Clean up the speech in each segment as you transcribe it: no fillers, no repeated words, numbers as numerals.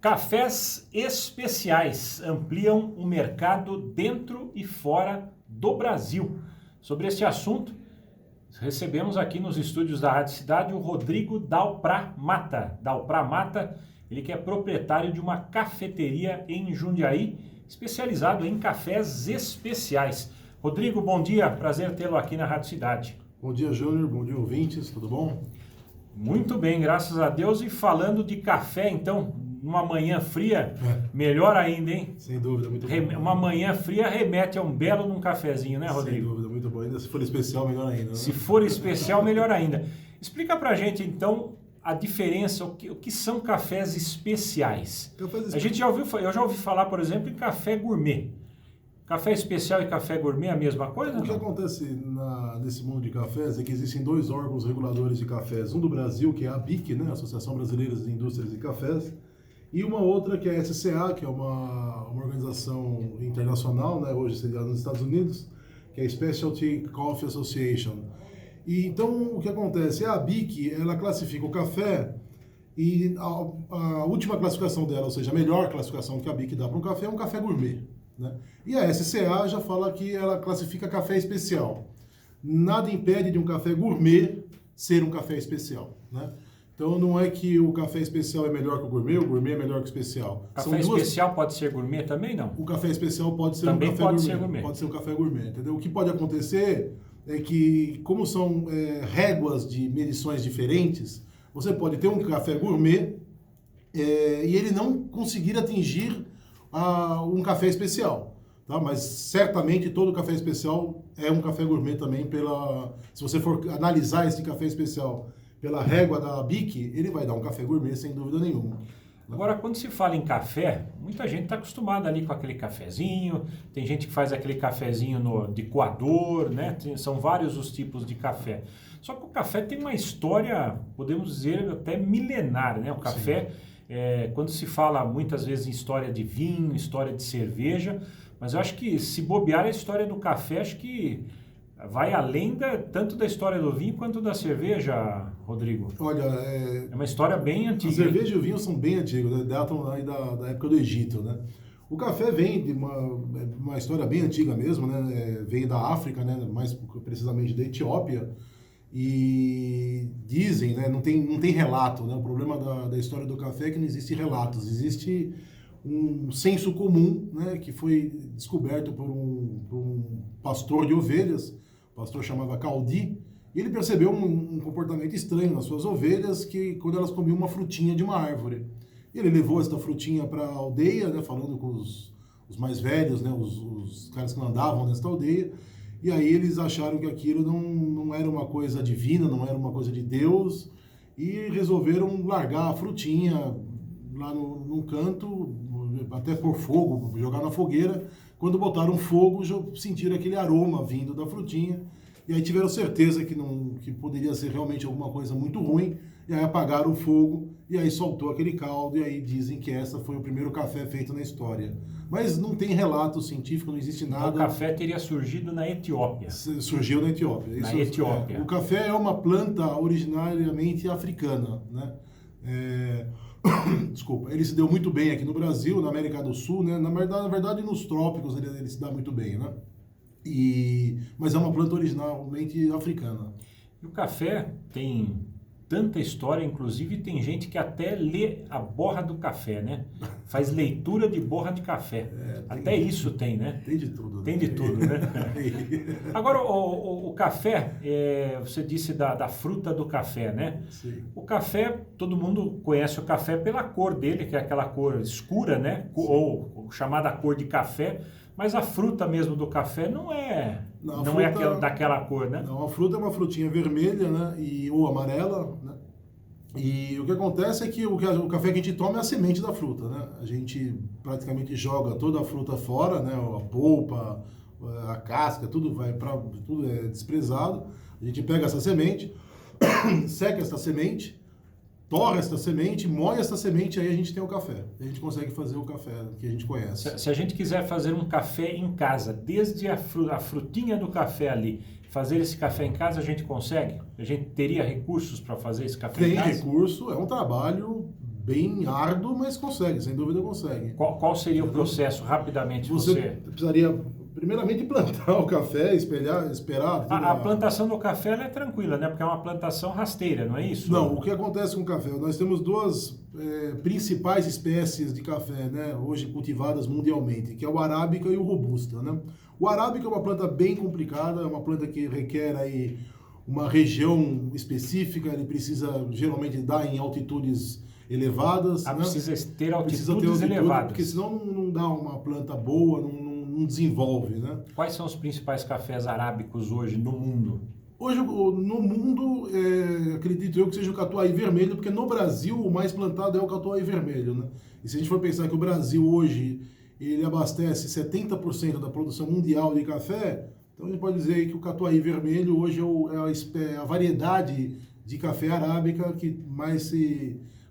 Cafés especiais ampliam o mercado dentro e fora do Brasil. Sobre esse assunto, recebemos aqui nos estúdios da Rádio Cidade o Rodrigo Dalprá Mata. Dalprá Mata, ele que é proprietário de uma cafeteria em Jundiaí, especializado em cafés especiais. Rodrigo, bom dia, prazer tê-lo aqui na Rádio Cidade. Bom dia, Júnior, bom dia, ouvintes, tudo bom? Muito bem, graças a Deus. E falando de café, então, uma manhã fria, melhor ainda, hein? Sem dúvida, muito bom. Uma manhã fria remete a um belo num cafezinho, né, Rodrigo? Sem dúvida, muito bom. Ainda se for especial, melhor ainda, né? Se for especial, melhor ainda. Explica pra gente, então, a diferença, o que são cafés especiais. Eu já ouvi falar, por exemplo, em café gourmet. Café especial e café gourmet é a mesma coisa? O que acontece nesse mundo de cafés é que existem dois órgãos reguladores de cafés. Um do Brasil, que é a ABIC, né, Associação Brasileira de Indústrias de Cafés, e uma outra que é a SCA, que é uma organização internacional, né, hoje sediada nos Estados Unidos, que é a Specialty Coffee Association. E então o que acontece? A ABIC, ela classifica o café e a última classificação dela, ou seja, a melhor classificação que a ABIC dá para um café é um café gourmet, né? E a SCA já fala que ela classifica café especial. Nada impede de um café gourmet ser um café especial, né? Então não é que o café especial é melhor que o gourmet é melhor que o especial. Café especial pode ser gourmet também, não? O café especial pode ser também um café pode gourmet. Ser gourmet. Pode ser um café gourmet, entendeu? O que pode acontecer é que, como são réguas de medições diferentes, você pode ter um café gourmet e ele não conseguir atingir um café especial. Tá? Mas certamente todo café especial é um café gourmet também se você for analisar esse café especial pela régua da BIC, ele vai dar um café gourmet sem dúvida nenhuma. Agora, quando se fala em café, muita gente está acostumada ali com aquele cafezinho, tem gente que faz aquele cafezinho de coador, né? São vários os tipos de café. Só que o café tem uma história, podemos dizer, até milenar, né? O café, quando se fala muitas vezes em história de vinho, história de cerveja, mas eu acho que se bobear a história do café, acho que vai além tanto da história do vinho quanto da cerveja, Rodrigo. Olha, é uma história bem antiga. A cerveja e o vinho são bem antigos, né? Datam aí da época do Egito, né? O café vem de uma história bem antiga mesmo, né? Vem da África, né? Mais precisamente da Etiópia. E dizem, né? Não tem relato, né? O problema da história do café é que não existe relatos. Existe um senso comum, né? Que foi descoberto por um pastor de ovelhas. O pastor chamava Caldi, e ele percebeu um comportamento estranho nas suas ovelhas, que quando elas comiam uma frutinha de uma árvore. Ele levou esta frutinha para a aldeia, né, falando com os mais velhos, né, os caras que andavam nesta aldeia, e aí eles acharam que aquilo não era uma coisa divina, não era uma coisa de Deus, e resolveram largar a frutinha lá num canto, até pôr fogo, jogar na fogueira. Quando botaram fogo, sentiram aquele aroma vindo da frutinha, e aí tiveram certeza que poderia ser realmente alguma coisa muito ruim, e aí apagaram o fogo, e aí soltou aquele caldo, e aí dizem que essa foi o primeiro café feito na história. Mas não tem relato científico, não existe nada. O café teria surgido na Etiópia. Surgiu na Etiópia. Etiópia. O café é uma planta originariamente africana, né? Desculpa, ele se deu muito bem aqui no Brasil, na América do Sul, né? Na verdade nos trópicos ele se dá muito bem, né? Mas é uma planta originalmente africana. E o café tem tanta história, inclusive tem gente que até lê a borra do café, né? Faz leitura de borra de café. Até isso tem, né? Tem de tudo. Tem de tudo, né? Agora, o café, você disse da fruta do café, né? Sim. O café, todo mundo conhece o café pela cor dele, que é aquela cor escura, né? Ou chamada cor de café. Mas a fruta mesmo do café não é daquela cor, né? Não, a fruta é uma frutinha vermelha, né? Ou amarela, né? E o que acontece é que o café que a gente toma é a semente da fruta, né? A gente praticamente joga toda a fruta fora, né? A polpa, a casca, tudo é desprezado. A gente pega essa semente, seca essa semente, torra esta semente, moe esta semente, aí a gente tem o café. A gente consegue fazer o café que a gente conhece. Se a gente quiser fazer um café em casa, desde a frutinha do café ali, fazer esse café em casa, a gente consegue? A gente teria recursos para fazer esse café em casa? Tem recurso, é um trabalho bem árduo, mas consegue, sem dúvida consegue. Qual seria o processo, rapidamente, Você precisaria, primeiramente, plantar o café, esperar... A plantação do café ela é tranquila, né? Porque é uma plantação rasteira, não é isso? Não, o que acontece com o café? Nós temos duas principais espécies de café, né, hoje cultivadas mundialmente, que é o arábica e o robusta, né? O arábica é uma planta bem complicada, é uma planta que requer aí uma região específica, ele precisa geralmente dar em altitudes elevadas. Ah, né? precisa ter altitudes altitude, elevadas. porque senão não dá uma planta boa, não desenvolve, né? Quais são os principais cafés arábicos hoje no mundo? Hoje, no mundo, acredito eu que seja o catuai vermelho, porque no Brasil o mais plantado é o catuai vermelho, né? E se a gente for pensar que o Brasil hoje ele abastece 70% da produção mundial de café, então a gente pode dizer que o catuai vermelho hoje é a variedade de café arábica que mais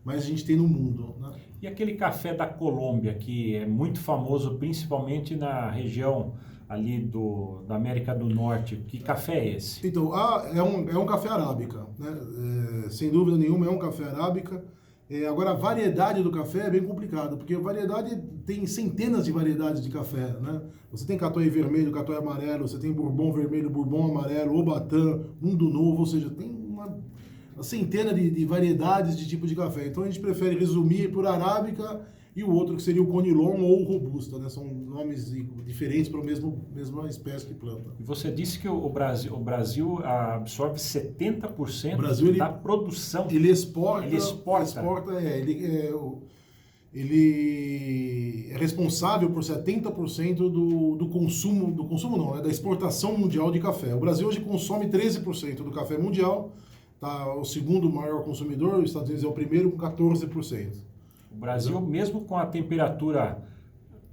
a gente tem no mundo, né? E aquele café da Colômbia, que é muito famoso principalmente na região ali da América do Norte, que café é esse? Então, é um café arábica, né? Sem dúvida nenhuma é um café arábica. Agora, a variedade do café é bem complicada, porque a variedade tem centenas de variedades de café, né? Você tem catuai vermelho, catuai amarelo, você tem bourbon vermelho, bourbon amarelo, obatã, mundo novo, ou seja, tem uma centena de variedades de tipo de café. Então, a gente prefere resumir por arábica e o outro que seria o conilon ou o robusta, né? São nomes diferentes para a mesma espécie de planta. E você disse que o Brasil absorve 70% da produção. Ele exporta. Ele é responsável por 70% do consumo não, né? Da exportação mundial de café. O Brasil hoje consome 13% do café mundial, tá? O segundo maior consumidor, os Estados Unidos é o primeiro com 14%. O Brasil, mesmo com a temperatura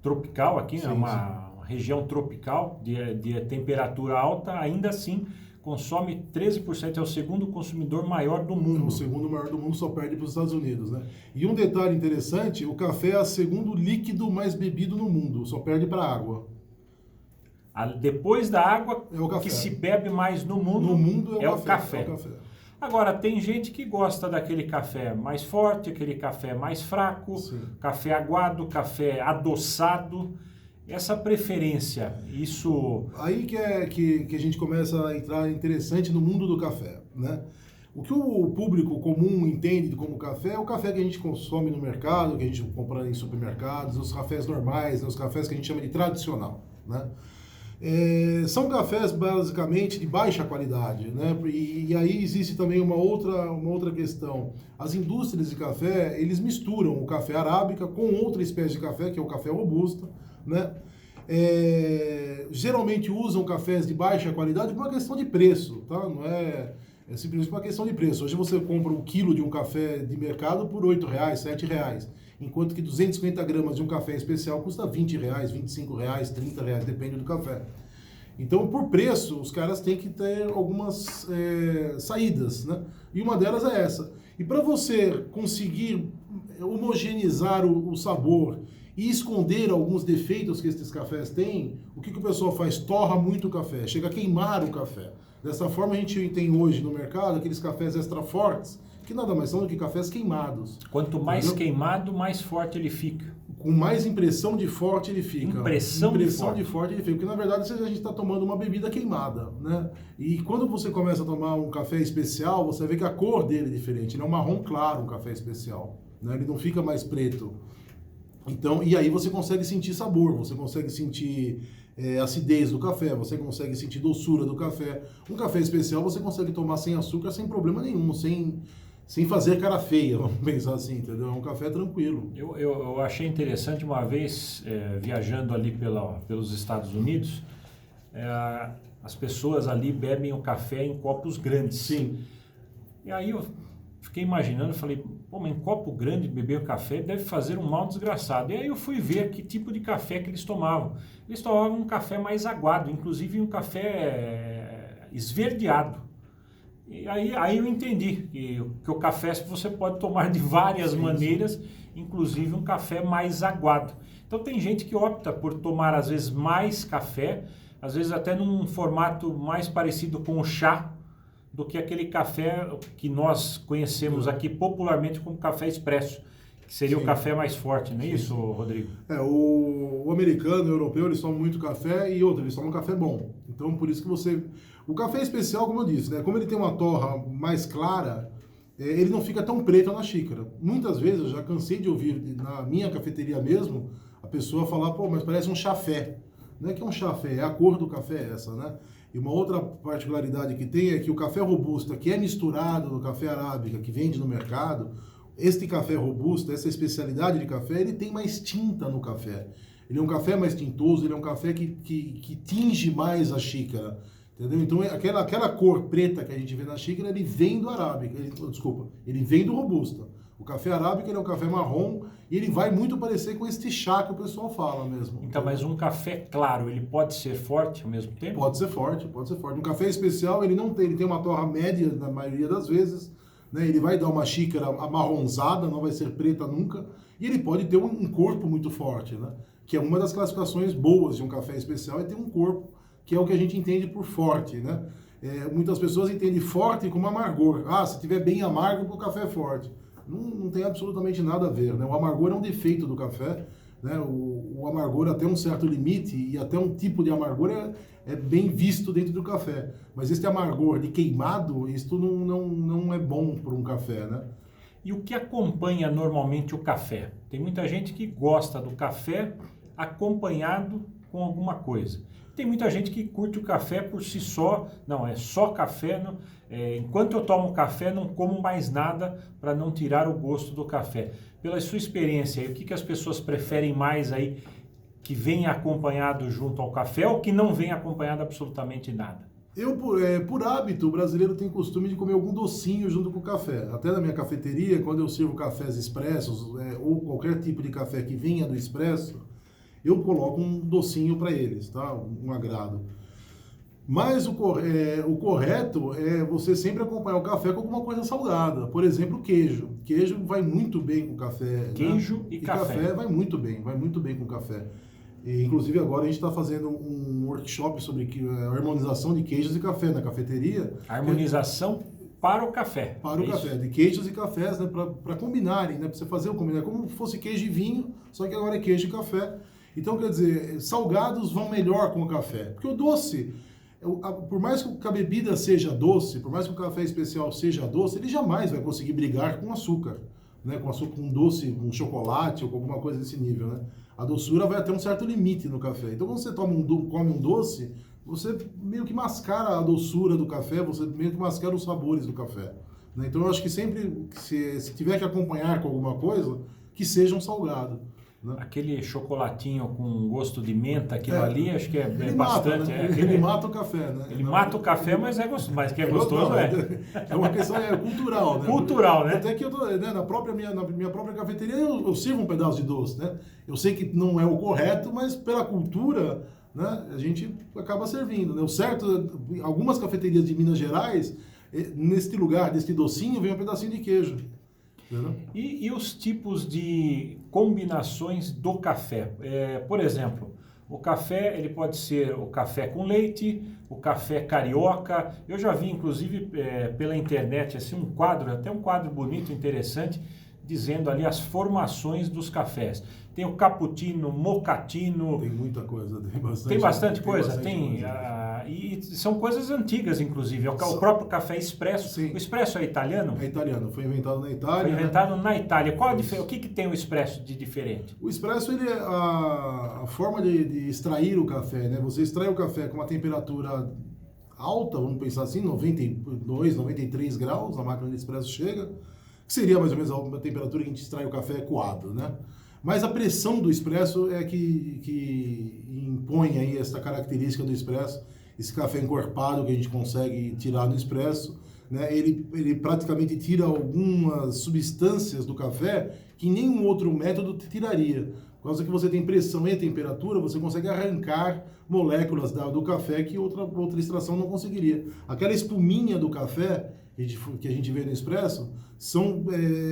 tropical aqui, sim, né, uma região tropical de temperatura alta, ainda assim consome 13%, é o segundo consumidor maior do mundo. É o segundo maior do mundo, só perde para os Estados Unidos, né? E um detalhe interessante, o café é o segundo líquido mais bebido no mundo, só perde para a água. Depois da água, é o café. Que se bebe mais no mundo é o café. É o café. Agora, tem gente que gosta daquele café mais forte, aquele café mais fraco, sim, café aguado, café adoçado. Essa preferência, isso... Aí que a gente começa a entrar interessante no mundo do café, né? O que o público comum entende como café é o café que a gente consome no mercado, que a gente compra em supermercados, os cafés normais, os cafés que a gente chama de tradicional, né? São cafés basicamente de baixa qualidade, né? E aí existe também uma outra questão. As indústrias de café, eles misturam o café arábica com outra espécie de café, que é o café robusta, né? Geralmente usam cafés de baixa qualidade por uma questão de preço, tá? Não é simplesmente uma questão de preço. Hoje você compra um quilo de um café de mercado por R$8, R$7, enquanto que 250 gramas de um café especial custa R$20, R$25, R$30, depende do café. Então, por preço, os caras têm que ter algumas saídas, né? E uma delas é essa. E para você conseguir homogeneizar o sabor e esconder alguns defeitos que esses cafés têm, o que o pessoal faz? Torra muito o café, chega a queimar o café. Dessa forma, a gente tem hoje no mercado aqueles cafés extra fortes, que nada mais são do que cafés queimados. Quanto mais queimado, mais forte ele fica. Com mais impressão de forte ele fica. Impressão de forte ele fica. Porque, na verdade, a gente está tomando uma bebida queimada, né? E quando você começa a tomar um café especial, você vê que a cor dele é diferente. Ele é um marrom claro, um café especial, né? Ele não fica mais preto. Então, e aí você consegue sentir sabor, você consegue sentir acidez do café, você consegue sentir doçura do café. Um café especial você consegue tomar sem açúcar, sem problema nenhum, sem fazer cara feia, vamos pensar assim, entendeu? É um café tranquilo. Eu achei interessante uma vez, viajando ali pelos Estados Unidos, as pessoas ali bebem o café em copos grandes. Sim. E aí eu fiquei imaginando, falei, pô, mas em copo grande beber o café deve fazer um mal desgraçado. E aí eu fui ver que tipo de café que eles tomavam. Eles tomavam um café mais aguado, inclusive um café esverdeado. E aí eu entendi que o café você pode tomar de várias maneiras, inclusive um café mais aguado. Então tem gente que opta por tomar às vezes mais café, às vezes até num formato mais parecido com o chá, do que aquele café que nós conhecemos aqui popularmente como café expresso, Que seria Sim. o café mais forte, não é isso, Rodrigo? O americano, o europeu, eles tomam muito café e outro, eles tomam café bom. Então, por isso que você... O café especial, como eu disse, né? Como ele tem uma torra mais clara, ele não fica tão preto na xícara. Muitas vezes, eu já cansei de ouvir na minha cafeteria mesmo, a pessoa falar, pô, mas parece um chafé. Não é que é um chafé, é a cor do café essa, né? E uma outra particularidade que tem é que o café robusta, que é misturado no café arábica, que vende no mercado, este café robusto, essa especialidade de café, ele tem mais tinta no café. Ele é um café mais tintoso, ele é um café que tinge mais a xícara. Entendeu? Então, aquela cor preta que a gente vê na xícara, ele vem do arábica. Ele vem do robusta. O café arábica ele é um café marrom e ele vai muito parecer com este chá que o pessoal fala mesmo. Então, mas um café claro, ele pode ser forte ao mesmo tempo? Pode ser forte, pode ser forte. Um café especial, ele não tem, ele tem uma torra média na maioria das vezes, né? Ele vai dar uma xícara amarronzada, não vai ser preta nunca, e ele pode ter um corpo muito forte, né? Que é uma das classificações boas de um café especial, é ter um corpo, que é o que a gente entende por forte, né? Muitas pessoas entendem forte como amargor. Ah, se tiver bem amargo, o café é forte. Não tem absolutamente nada a ver, né? O amargor é um defeito do café, né? O amargor até um certo limite e até um tipo de amargor é bem visto dentro do café. Mas esse amargor de queimado, isso não é bom para um café, né? E o que acompanha normalmente o café? Tem muita gente que gosta do café acompanhado com alguma coisa. Tem muita gente que curte o café por si só, não, é só café, não, enquanto eu tomo café não como mais nada para não tirar o gosto do café. Pela sua experiência, o que as pessoas preferem mais aí, que vem acompanhado junto ao café ou que não vem acompanhado absolutamente nada? Por hábito, o brasileiro tem costume de comer algum docinho junto com o café. Até na minha cafeteria, quando eu sirvo cafés expressos, ou qualquer tipo de café que venha do expresso, eu coloco um docinho para eles, tá? Um agrado. Mas o correto é você sempre acompanhar o café com alguma coisa salgada. Por exemplo, queijo. Queijo vai muito bem com café. Queijo, né? e café vai muito bem com café. E, inclusive agora a gente está fazendo um workshop sobre a harmonização de queijos e café na cafeteria. Harmonização para o café. Para o café, de queijos e cafés, né? Para combinarem, né? Para você fazer o combinar, como se fosse queijo e vinho, só que agora é queijo e café. Então, quer dizer, salgados vão melhor com o café. Porque o doce, por mais que a bebida seja doce, por mais que o café especial seja doce, ele jamais vai conseguir brigar com açúcar, né? Com açúcar, com doce, com chocolate ou com alguma coisa desse nível, né? A doçura vai até um certo limite no café. Então, quando você come um doce, você meio que mascara a doçura do café, você meio que mascara os sabores do café, né? Então, eu acho que sempre, se tiver que acompanhar com alguma coisa, que seja um salgado. Aquele chocolatinho com gosto de menta, aquilo ali, acho que é Mata, bastante. né? Ele mata o café, né? Ele mata o café, mas é gostoso. Mas que é gostoso, É uma questão cultural, né? Cultural, né? Até que eu tô, né, na minha própria cafeteria eu sirvo um pedaço de doce, né? Eu sei que não é o correto, mas pela cultura, né, a gente acaba servindo, né? O certo, algumas cafeterias de Minas Gerais, neste lugar, deste docinho, vem um pedacinho de queijo. E os tipos de combinações do café? Por exemplo, o café, ele pode ser o café com leite, o café carioca. Eu já vi, inclusive, pela internet, assim, um quadro bonito, interessante, dizendo ali as formações dos cafés. Tem o cappuccino, mocatino. Tem muita coisa, tem bastante coisa. E são coisas antigas, inclusive. O próprio café expresso. Sim. O expresso é italiano? É italiano, foi inventado na Itália. Foi inventado, né? na Itália. Qual o que tem o expresso de diferente? O expresso, ele é a forma de extrair o café, né? Você extrai o café com uma temperatura alta, vamos pensar assim, 92, 93 graus, a máquina de expresso chega, que seria mais ou menos a temperatura que a gente extrai o café coado, né? Mas a pressão do expresso é que impõe aí essa característica do expresso, esse café encorpado que a gente consegue tirar do expresso, né? Ele praticamente tira algumas substâncias do café que nenhum outro método tiraria. Por causa que você tem pressão e temperatura, você consegue arrancar moléculas do café que outra extração não conseguiria. Aquela espuminha do café que a gente vê no expresso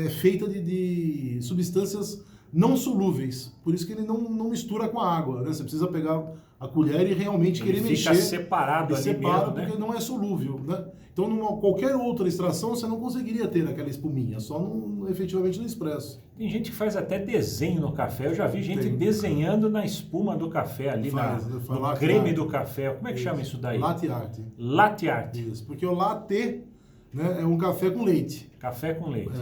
é feita de substâncias não solúveis. Por isso que ele não mistura com a água, né? Você precisa pegar a colher e realmente querer mexer. Fica separado ali separa mesmo, né? porque não é solúvel, né? Então, qualquer outra extração, você não conseguiria ter aquela espuminha, só efetivamente no expresso. Tem gente que faz até desenho no café. Eu já vi gente desenhando na espuma do café, ali no creme do café. Como é que chama isso daí? Latte art. Latte art. Isso, porque o latte, né, é um café com leite. Café com leite.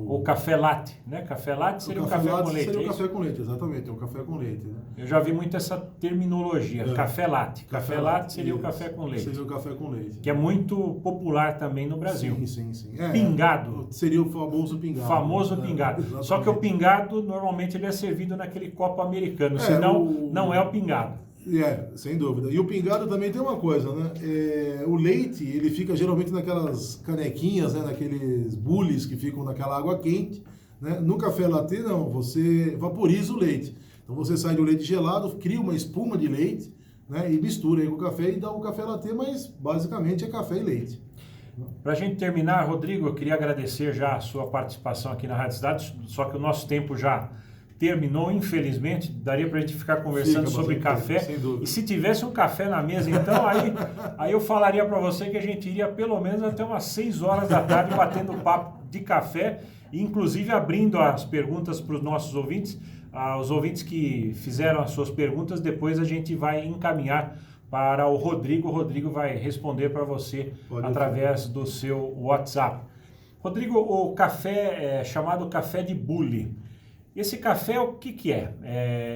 Ou café latte, né? Café latte seria o café com leite. Seria o café com leite, exatamente. É um café com leite, né? Eu já vi muito essa terminologia, café latte. Café latte seria o café com leite. Seria o café com leite. Que é muito popular também no Brasil. Sim. Pingado. Seria o famoso pingado. Famoso pingado. Só que o pingado, normalmente, ele é servido naquele copo americano. Senão, não é o pingado. Sem dúvida. E o pingado também tem uma coisa, né? O leite, ele fica geralmente naquelas canequinhas, né? Naqueles bules que ficam naquela água quente, né? No café latte, não. Você vaporiza o leite. Então, você sai do leite gelado, cria uma espuma de leite, né? E mistura aí com o café e dá o café latte, mas basicamente é café e leite. Para a gente terminar, Rodrigo, eu queria agradecer já a sua participação aqui na Rádio Cidade, só que o nosso tempo já terminou, infelizmente. Daria para a gente ficar conversando sobre café. Sem dúvida. E se tivesse um café na mesa, então, aí eu falaria para você que a gente iria pelo menos até umas 6 horas da tarde batendo papo de café, e inclusive abrindo as perguntas para os nossos ouvintes. Os ouvintes que fizeram as suas perguntas, depois a gente vai encaminhar para o Rodrigo. O Rodrigo vai responder para você através do seu WhatsApp. Rodrigo, o café é chamado café de bule. Esse café, o que é?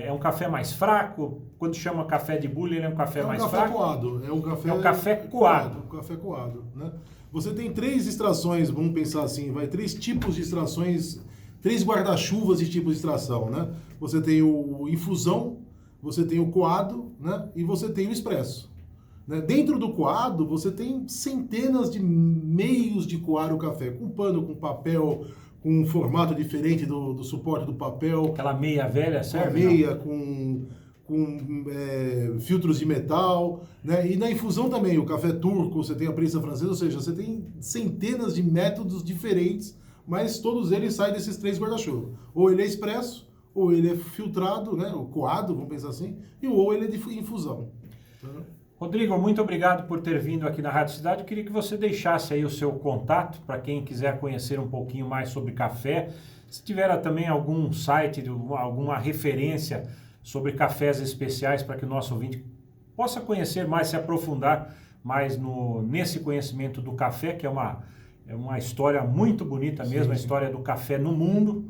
É um café mais fraco? Quando chama café de bule, ele é um café mais fraco? Coado. É um café coado. Um café coado, né? Você tem 3 extrações, vamos pensar assim, 3 tipos de extrações, 3 guarda-chuvas de tipos de extração, né? Você tem o infusão, você tem o coado, né? E você tem o expresso. Né? Dentro do coado, você tem centenas de meios de coar o café, com pano, com papel, com um formato diferente do suporte do papel. Aquela meia velha serve? Meia, com filtros de metal, né? E na infusão também, o café turco, você tem a prensa francesa, ou seja, você tem centenas de métodos diferentes, mas todos eles saem desses 3 guarda-chuva. Ou ele é expresso, ou ele é filtrado, né? O coado, vamos pensar assim, ou ele é de infusão. Rodrigo, muito obrigado por ter vindo aqui na Rádio Cidade. Eu queria que você deixasse aí o seu contato para quem quiser conhecer um pouquinho mais sobre café. Se tiver também algum site, alguma referência sobre cafés especiais para que o nosso ouvinte possa conhecer mais, se aprofundar mais nesse conhecimento do café, que é uma história muito bonita mesmo, a história do café no mundo.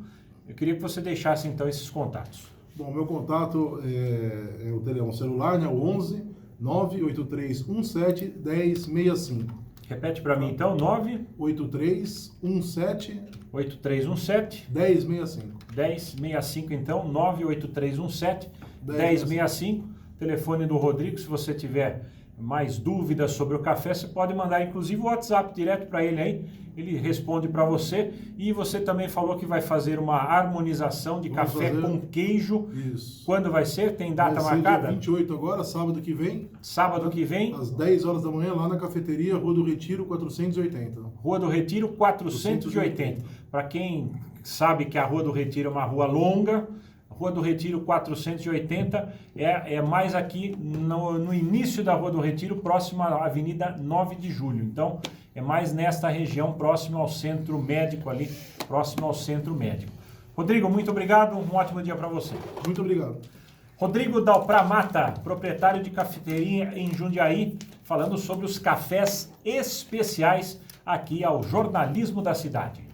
Eu queria que você deixasse então esses contatos. Bom, meu contato é um celular, né? O 11 98317 1065. Repete para mim então, 98317 1065. 1065 então, 98317 1065. Telefone do Rodrigo. Se você tiver mais dúvidas sobre o café, você pode mandar inclusive o WhatsApp direto para ele aí, ele responde para você. E você também falou que vai fazer uma harmonização de café com queijo. Isso. Quando vai ser? Tem data marcada? Dia 28 agora, sábado que vem. Sábado que vem. Às 10 horas da manhã, lá na cafeteria Rua do Retiro 480. Rua do Retiro 480. Para quem sabe que a Rua do Retiro é uma rua longa, Rua do Retiro 480 é mais aqui no início da Rua do Retiro, próximo à Avenida 9 de Julho. Então, é mais nesta região, próximo ao Centro Médico ali, próximo ao Centro Médico. Rodrigo, muito obrigado, um ótimo dia para você. Muito obrigado. Rodrigo Dalpramata, proprietário de cafeteria em Jundiaí, falando sobre os cafés especiais aqui ao Jornalismo da Cidade.